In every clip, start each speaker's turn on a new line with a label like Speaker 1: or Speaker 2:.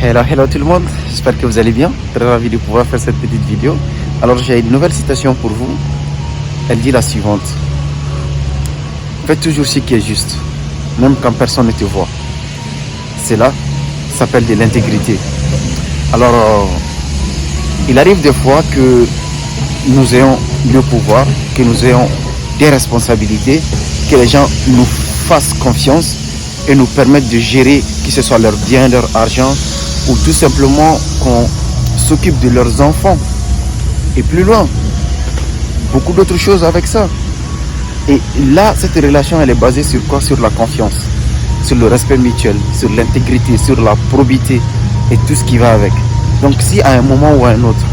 Speaker 1: Hello tout le monde, j'espère que vous allez bien. Très ravi de pouvoir faire cette petite vidéo. Alors j'ai une nouvelle citation pour vous. Elle dit la suivante. Fais toujours ce qui est juste, même quand personne ne te voit. Cela s'appelle de l'intégrité. Alors, il arrive des fois que nous ayons le pouvoir, que nous ayons des responsabilités, que les gens nous fassent confiance et nous permettent de gérer, que ce soit leur bien, leur argent, ou tout simplement qu'on s'occupe de leurs enfants. Et plus loin, beaucoup d'autres choses avec ça. Et là, cette relation, elle est basée sur quoi? Sur la confiance, sur le respect mutuel, sur l'intégrité, sur la probité et tout ce qui va avec. Donc si à un moment ou à un autre,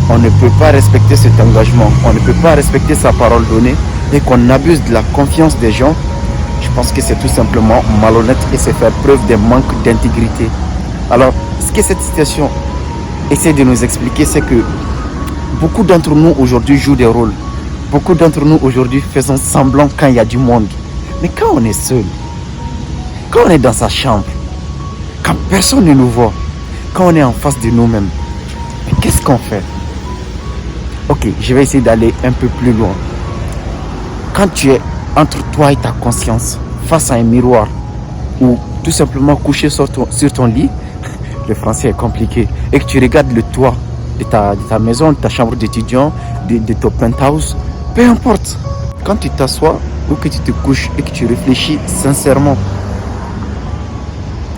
Speaker 1: on ne peut pas respecter cet engagement, on ne peut pas respecter sa parole donnée et qu'on abuse de la confiance des gens, je pense que c'est tout simplement malhonnête et c'est faire preuve d'un manque d'intégrité. Alors, ce que cette citation essaie de nous expliquer, c'est que beaucoup d'entre nous aujourd'hui jouent des rôles. Beaucoup d'entre nous aujourd'hui faisons semblant quand il y a du monde. Mais quand on est seul, quand on est dans sa chambre, quand personne ne nous voit, quand on est en face de nous-mêmes, qu'est-ce qu'on fait? Ok, je vais essayer d'aller un peu plus loin. Quand tu es entre toi et ta conscience, face à un miroir, ou tout simplement couché sur ton lit, le français est compliqué, et que tu regardes le toit de ta maison, de ta chambre d'étudiant, de ton penthouse, peu importe. Quand tu t'assois ou que tu te couches et que tu réfléchis sincèrement,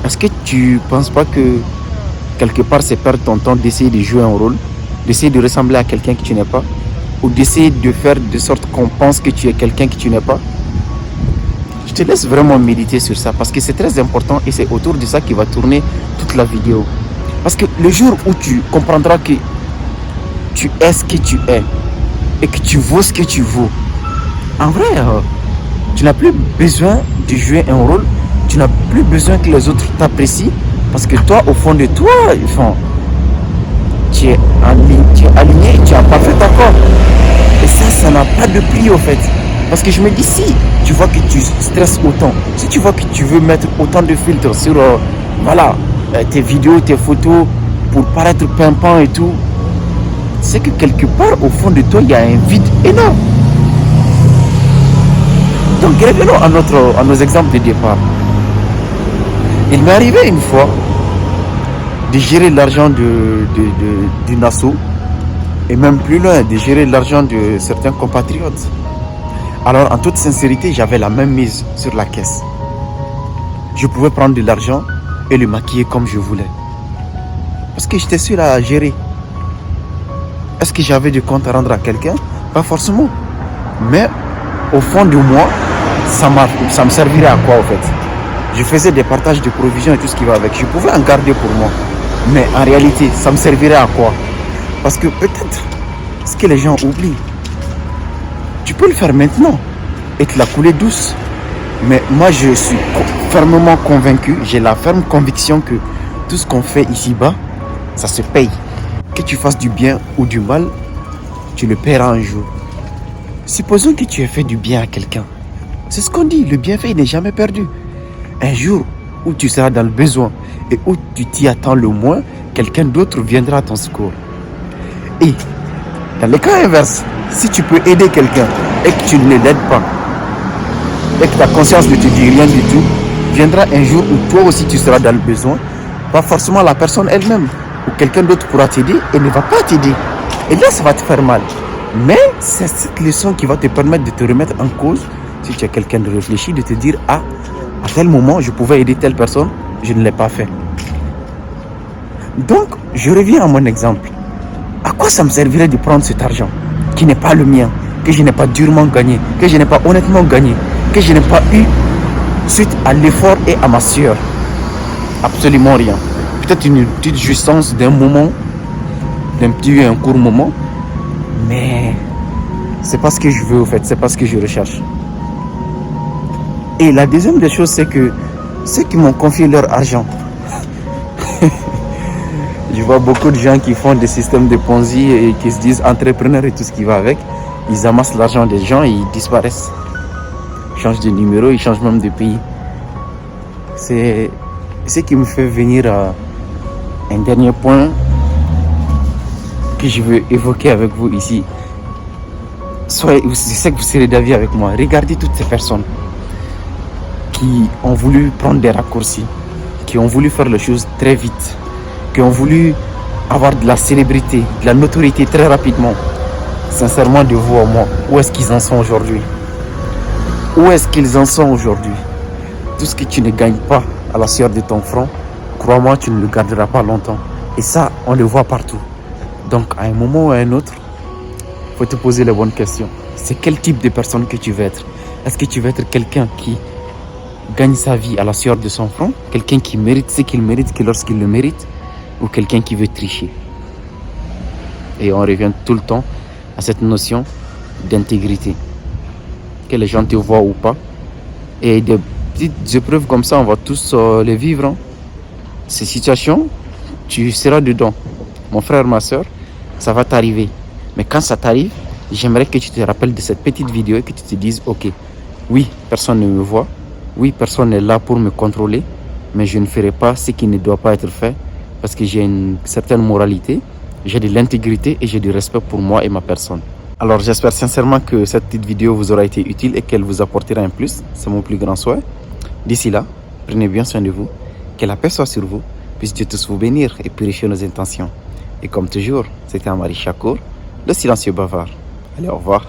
Speaker 1: est-ce que tu ne penses pas que quelque part c'est perdre ton temps d'essayer de jouer un rôle, d'essayer de ressembler à quelqu'un que tu n'es pas, ou d'essayer de faire de sorte qu'on pense que tu es quelqu'un que tu n'es pas? Je te laisse vraiment méditer sur ça parce que c'est très important et c'est autour de ça qui va tourner toute la vidéo. Parce que le jour où tu comprendras que tu es ce que tu es et que tu vaux ce que tu vaux, en vrai, tu n'as plus besoin de jouer un rôle, tu n'as plus besoin que les autres t'apprécient parce que toi, au fond de toi, tu es aligné, tu es en parfait accord. Et ça n'a pas de prix au fait. Parce que je me dis, si tu vois que tu stresses autant, si tu vois que tu veux mettre autant de filtres sur tes vidéos, tes photos pour paraître pimpant et tout, c'est que quelque part au fond de toi il y a un vide énorme. Donc revenons à nos exemples de départ. Il m'est arrivé une fois de gérer l'argent d'une asso et même plus loin de gérer l'argent de certains compatriotes. Alors en toute sincérité, j'avais la même mise sur la caisse. Je pouvais prendre de l'argent et le maquiller comme je voulais. Parce que j'étais sûr à gérer. Est-ce que j'avais du compte à rendre à quelqu'un? Pas forcément. Mais au fond de moi, ça me servirait à quoi au fait? Je faisais des partages de provisions et tout ce qui va avec. Je pouvais en garder pour moi. Mais en réalité, ça me servirait à quoi? Parce que peut-être, ce que les gens oublient, tu peux le faire maintenant et te la couler douce. Mais moi, je suis fermement convaincu, j'ai la ferme conviction que tout ce qu'on fait ici-bas, ça se paye. Que tu fasses du bien ou du mal, tu le paieras un jour. Supposons que tu aies fait du bien à quelqu'un. C'est ce qu'on dit, le bienfait n'est jamais perdu. Un jour où tu seras dans le besoin et où tu t'y attends le moins, quelqu'un d'autre viendra à ton secours. Et dans le cas inverse, si tu peux aider quelqu'un et que tu ne l'aides pas, et que ta conscience ne te dit rien du tout, viendra un jour où toi aussi tu seras dans le besoin, pas forcément la personne elle-même, ou quelqu'un d'autre pourra t'aider et ne va pas t'aider. Et là, ça va te faire mal. Mais c'est cette leçon qui va te permettre de te remettre en cause, si tu es quelqu'un de réfléchi, de te dire, à tel moment, je pouvais aider telle personne, je ne l'ai pas fait. Donc, je reviens à mon exemple. À quoi ça me servirait de prendre cet argent qui n'est pas le mien, que je n'ai pas durement gagné, que je n'ai pas honnêtement gagné, que je n'ai pas eu suite à l'effort et à ma sueur? Absolument rien. Peut-être une petite jouissance d'un moment, un court moment, mais c'est pas ce que je veux au fait, c'est pas ce que je recherche. Et la deuxième des choses, c'est que ceux qui m'ont confié leur argent, je vois beaucoup de gens qui font des systèmes de Ponzi et qui se disent entrepreneurs et tout ce qui va avec. Ils amassent l'argent des gens et ils disparaissent. Ils changent de numéro, ils changent même de pays. C'est ce qui me fait venir Un dernier point que je veux évoquer avec vous ici. Je sais que vous serez d'avis avec moi. Regardez toutes ces personnes qui ont voulu prendre des raccourcis, qui ont voulu faire les choses très vite, qui ont voulu avoir de la célébrité, de la notoriété très rapidement. Sincèrement, de vous à moi, où est-ce qu'ils en sont aujourd'hui? Où est-ce qu'ils en sont aujourd'hui? Tout ce que tu ne gagnes pas à la sueur de ton front, crois-moi, tu ne le garderas pas longtemps. Et ça, on le voit partout. Donc, à un moment ou à un autre, il faut te poser les bonnes questions. C'est quel type de personne que tu veux être? Est-ce que tu veux être quelqu'un qui gagne sa vie à la sueur de son front? Quelqu'un qui mérite ce qu'il mérite que lorsqu'il le mérite? Ou quelqu'un qui veut tricher? Et on revient tout le temps à cette notion d'intégrité. Que les gens te voient ou pas. Et des petites épreuves comme ça, on va tous les vivre. Hein. Ces situations, tu seras dedans. Mon frère, ma soeur, ça va t'arriver. Mais quand ça t'arrive, j'aimerais que tu te rappelles de cette petite vidéo et que tu te dises, ok, oui, personne ne me voit. Oui, personne n'est là pour me contrôler. Mais je ne ferai pas ce qui ne doit pas être fait. Parce que j'ai une certaine moralité. J'ai de l'intégrité et j'ai du respect pour moi et ma personne. Alors j'espère sincèrement que cette petite vidéo vous aura été utile et qu'elle vous apportera un plus. C'est mon plus grand souhait. D'ici là, prenez bien soin de vous. Que la paix soit sur vous. Puisse Dieu tous vous bénir et purifier nos intentions. Et comme toujours, c'était Amari Chakour, le silencieux bavard. Allez, au revoir.